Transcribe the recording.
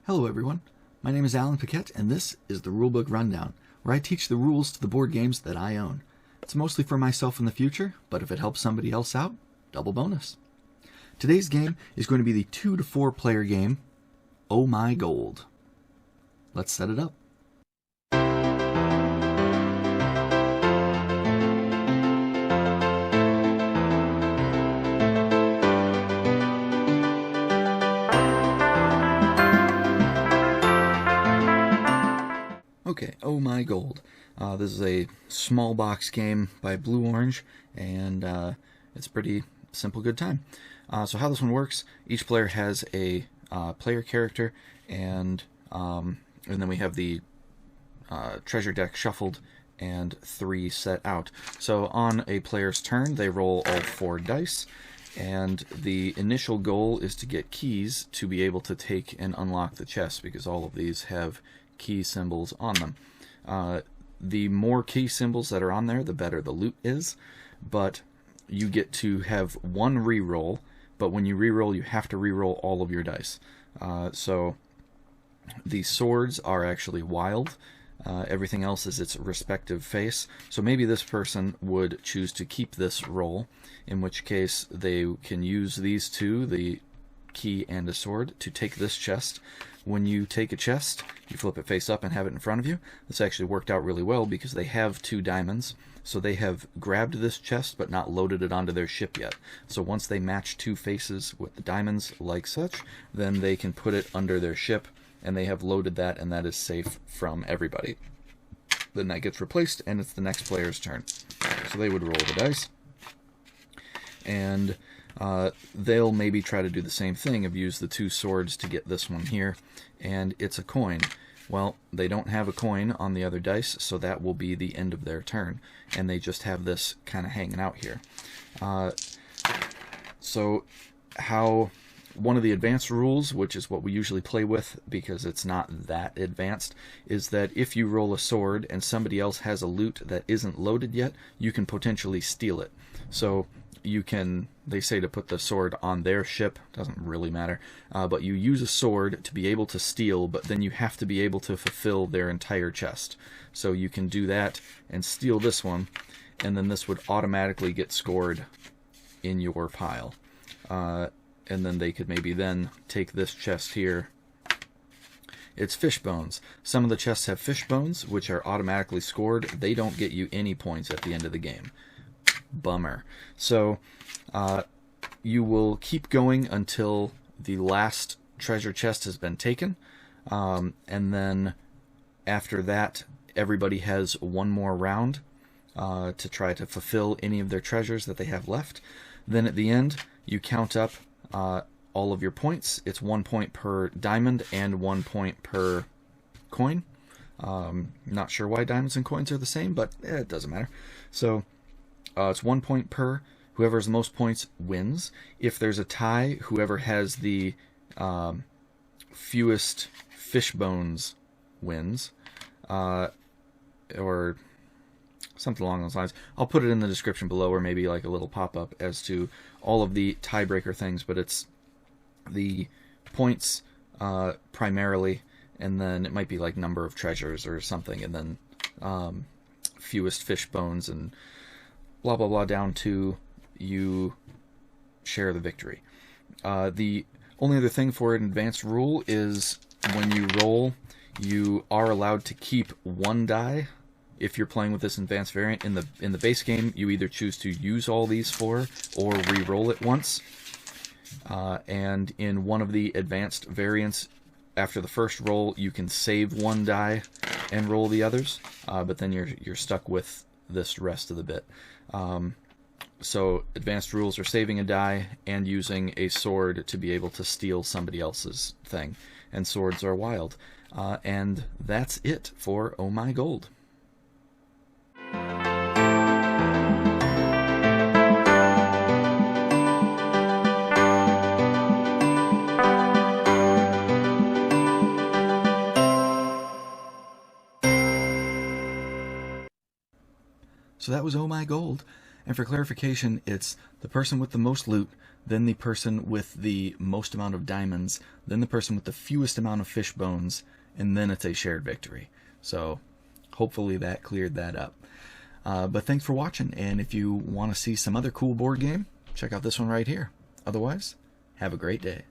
Hello everyone, my name is Alan Paquette and this is the Rulebook Rundown, where I teach the rules to the board games that I own. It's mostly for myself in the future, but if it helps somebody else out, double bonus. Today's game is going to be the 2 to 4 player game, Oh My Gold. Let's set it up. Okay, Oh My Gold. This is a small box game by Blue Orange, and it's a pretty simple, good time. So how this one works, each player has a player character, and then we have the treasure deck shuffled and 3 set out. So on a player's turn, they roll all 4 dice, and the initial goal is to get keys to be able to take and unlock the chest, because all of these have key symbols on them. The more key symbols that are on there, the better the loot is, but you get to have 1 reroll, but when you reroll, you have to reroll all of your dice. So the swords are actually wild. Everything else is its respective face. So maybe this person would choose to keep this roll, in which case they can use these 2, the key and a sword, to take this chest. When you take a chest, you flip it face up and have it in front of you. This actually worked out really well because they have 2 diamonds, so they have grabbed this chest but not loaded it onto their ship yet. So once they match 2 faces with the diamonds like such, then they can put it under their ship, and they have loaded that, and that is safe from everybody. Then that gets replaced, and it's the next player's turn. So they would roll the dice, and they'll maybe try to do the same thing of use the 2 swords to get this one here, and it's a coin. Well, they don't have a coin on the other dice, so that will be the end of their turn, and they just have this kind of hanging out here. So how one of the advanced rules, which is what we usually play with because it's not that advanced, is that if you roll a sword and somebody else has a loot that isn't loaded yet, you can potentially steal it. So you can, they say to put the sword on their ship, doesn't really matter, but you use a sword to be able to steal, but then you have to be able to fulfill their entire chest. So you can do that and steal this one, and then this would automatically get scored in your pile. And then they could maybe then take this chest here. It's fish bones. Some of the chests have fish bones, which are automatically scored. They don't get you any points at the end of the game. Bummer. So you will keep going until the last treasure chest has been taken, and then after that everybody has 1 more round to try to fulfill any of their treasures that they have left. Then at the end you count up all of your points. It's 1 point per diamond and 1 point per coin. Not sure why diamonds and coins are the same, but it doesn't matter. So it's 1 point per. Whoever has the most points wins. If there's a tie, whoever has the fewest fish bones wins, or something along those lines. I'll put it in the description below, or maybe like a little pop-up as to all of the tiebreaker things, but it's the points primarily, and then it might be like number of treasures or something, and then fewest fish bones, and blah blah blah, down to you share the victory. The only other thing for an advanced rule is when you roll, you are allowed to keep 1 die. If you're playing with this advanced variant, in the base game, you either choose to use all these 4 or re-roll it once. And in one of the advanced variants, after the first roll, you can save 1 die and roll the others, but then you're stuck with this rest of the bit. So advanced rules are saving a die and using a sword to be able to steal somebody else's thing, and swords are wild. And that's it for Oh My Gold. So that was Oh My Gold. And for clarification, it's the person with the most loot, then the person with the most amount of diamonds, then the person with the fewest amount of fish bones, and then it's a shared victory. So hopefully that cleared that up. But thanks for watching, and if you want to see some other cool board game, check out this one right here. Otherwise, have a great day.